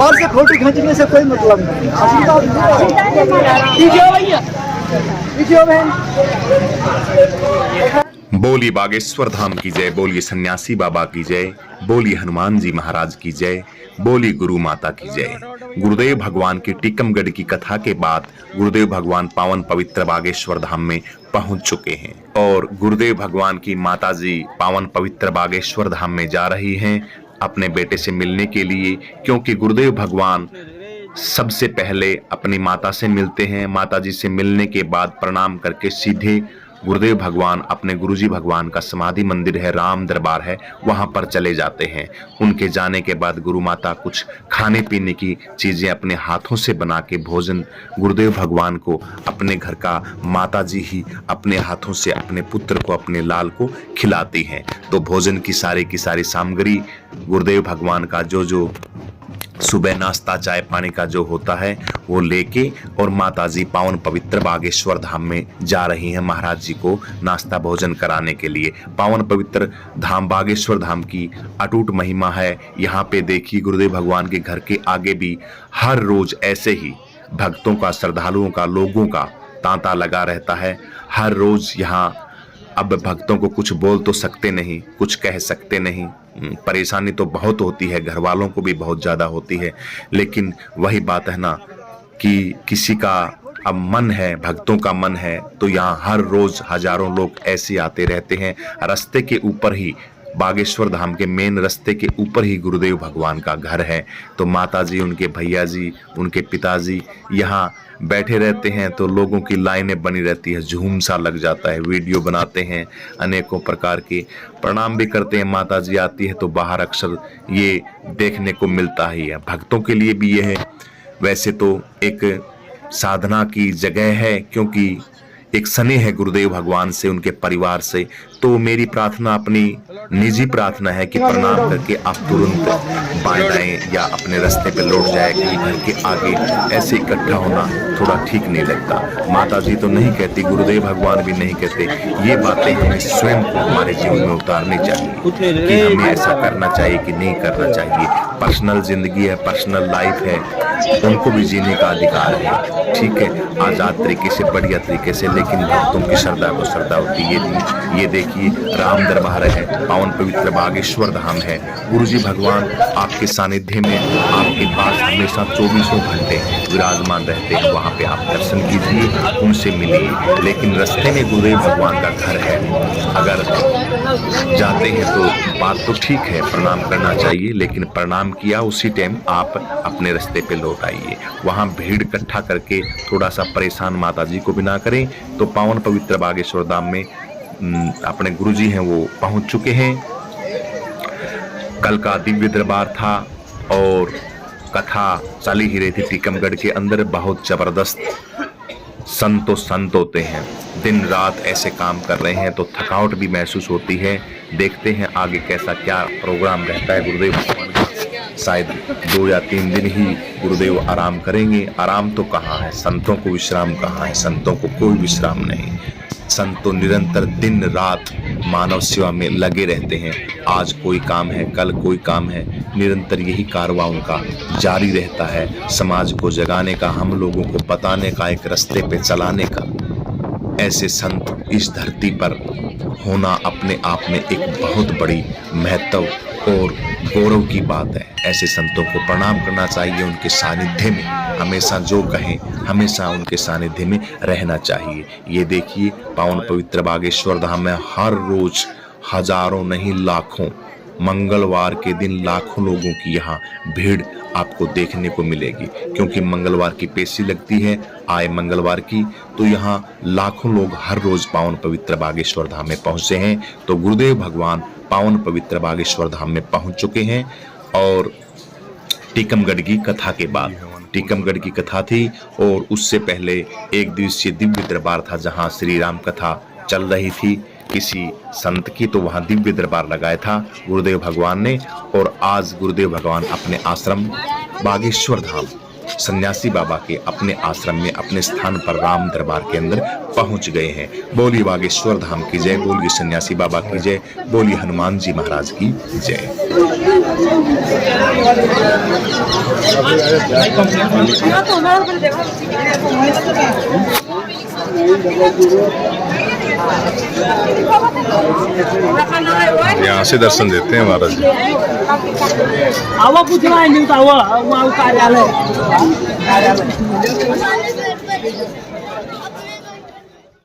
और से फोटो खींचने से कोई मतलब नहीं। बोली बागेश्वर धाम की जय, बोलिए सन्यासी बाबा की जय, बोलिए हनुमान जी महाराज की जय, बोली गुरु माता की जय। गुरुदेव भगवान की टीकमगढ़ की कथा के बाद गुरुदेव भगवान पावन पवित्र बागेश्वर धाम में पहुंच चुके हैं और गुरुदेव भगवान की माता जी पावन पवित्र बागेश्वर धाम में जा रही हैं अपने बेटे से मिलने के लिए, क्योंकि गुरुदेव भगवान सबसे पहले अपनी माता से मिलते हैं। माता जी से मिलने के बाद प्रणाम करके सीधे गुरुदेव भगवान अपने गुरुजी भगवान का समाधि मंदिर है, राम दरबार है, वहां पर चले जाते हैं। उनके जाने के बाद गुरु माता कुछ खाने पीने की चीजें अपने हाथों से बना के भोजन गुरुदेव भगवान को अपने घर का माता जी ही अपने हाथों से अपने पुत्र को, अपने लाल को खिलाती हैं। तो भोजन की सारी सामग्री गुरुदेव भगवान का जो सुबह नाश्ता चाय पानी का जो होता है वो लेके और माताजी पावन पवित्र बागेश्वर धाम में जा रही हैं महाराज जी को नाश्ता भोजन कराने के लिए। पावन पवित्र धाम बागेश्वर धाम की अटूट महिमा है। यहाँ पे देखिए गुरुदेव भगवान के घर के आगे भी हर रोज ऐसे ही भक्तों का, श्रद्धालुओं का, लोगों का तांता लगा रहता है। हर रोज यहाँ अब भक्तों को कुछ बोल तो सकते नहीं, कुछ कह सकते नहीं, परेशानी तो बहुत होती है, घर वालों को भी बहुत ज़्यादा होती है, लेकिन वही बात है ना कि किसी का अब मन है, भक्तों का मन है, तो यहाँ हर रोज हजारों लोग ऐसे आते रहते हैं। रास्ते के ऊपर ही बागेश्वर धाम के मेन रास्ते के ऊपर ही गुरुदेव भगवान का घर है। तो माता जी, उनके भैया जी, उनके पिताजी यहाँ बैठे रहते हैं तो लोगों की लाइनें बनी रहती है, झूम सा लग जाता है, वीडियो बनाते हैं, अनेकों प्रकार के प्रणाम भी करते हैं। माता जी आती है तो बाहर अक्सर ये देखने को मिलता ही है। भक्तों के लिए भी यह वैसे तो एक साधना की जगह है, क्योंकि एक स्नेह है गुरुदेव भगवान से, उनके परिवार से। तो मेरी प्रार्थना, अपनी निजी प्रार्थना है कि प्रणाम करके आप तुरंत बाएं दाएं या अपने रास्ते पे लौट जाए, कि घर के आगे ऐसे इकट्ठा होना थोड़ा ठीक नहीं लगता। माता जी तो नहीं कहती, गुरुदेव भगवान भी नहीं कहते। ये बातें हमें स्वयं को हमारे जीवन में उतारनी चाहिए कि हमें ऐसा करना चाहिए कि नहीं करना चाहिए। पर्सनल जिंदगी है, पर्सनल लाइफ है, उनको भी जीने का अधिकार है, ठीक है, आजाद तरीके से, बढ़िया तरीके से, लेकिन भक्तों की श्रद्धा को श्रद्धा होती है। ये देखिए राम दरबार है, पावन पवित्र बागेश्वर धाम है। गुरुजी भगवान आपके सानिध्य में, आपके पास हमेशा 24 घंटे विराजमान रहते हैं। वहाँ पे आप दर्शन कीजिए, उनसे मिलिए। लेकिन रास्ते में गुरुदेव भगवान का घर है, अगर जाते हैं तो बात तो ठीक है, प्रणाम करना चाहिए, लेकिन प्रणाम किया उसी टाइम आप अपने रास्ते पे लौट आइए। वहाँ भीड़ इकट्ठा करके थोड़ा सा परेशान माता जी को भी ना करें। तो पावन पवित्र बागेश्वर धाम में अपने गुरुजी हैं वो पहुंच चुके हैं। कल का दिव्य दरबार था और कथा चली ही रही थी टीकमगढ़ के अंदर। बहुत जबरदस्त संत होते हैं, दिन रात ऐसे काम कर रहे हैं, तो थकावट भी महसूस होती है। देखते हैं आगे कैसा क्या प्रोग्राम रहता है गुरुदेव भगवान का। शायद 2 या 3 दिन ही गुरुदेव आराम करेंगे। आराम तो कहाँ है, संतों को विश्राम कहाँ है, संतों को कोई विश्राम नहीं। संत तो निरंतर दिन रात मानव सेवा में लगे रहते हैं। आज कोई काम है, कल कोई काम है, निरंतर यही कारवां उनका जारी रहता है। समाज को जगाने का, हम लोगों को बताने का, एक रास्ते पे चलाने का। ऐसे संत इस धरती पर होना अपने आप में एक बहुत बड़ी महत्व और गौरव की बात है। ऐसे संतों को प्रणाम करना चाहिए, उनके सानिध्य में हमेशा जो कहें, हमेशा उनके सानिध्य में रहना चाहिए। ये देखिए पावन पवित्र बागेश्वर धाम में हर रोज हजारों नहीं लाखों, मंगलवार के दिन लाखों लोगों की यहाँ भीड़ आपको देखने को मिलेगी, क्योंकि मंगलवार की पेशी लगती है, आए मंगलवार की। तो यहाँ लाखों लोग हर रोज पावन पवित्र बागेश्वर धाम में पहुंचे हैं। तो गुरुदेव भगवान पावन पवित्र बागेश्वर धाम में पहुंच चुके हैं। और टीकमगढ़ की कथा के बाद, टीकमगढ़ की कथा थी और उससे पहले एक दिवसीय दिव्य दरबार था, जहाँ श्री राम कथा चल रही थी किसी संत की, तो वहाँ दिव्य दरबार लगाया था गुरुदेव भगवान ने। और आज गुरुदेव भगवान अपने आश्रम बागेश्वर धाम सन्यासी बाबा के अपने आश्रम में, अपने स्थान पर राम दरबार के अंदर पहुंच गए हैं। बोलिए बागेश्वर धाम की जय, बोलिए सन्यासी बाबा की जय, बोलिए हनुमान जी महाराज की जय। यहाँ से दर्शन देते हैं महाराज जी। आवा कुछ नहीं मिलता हुआ कार्यालय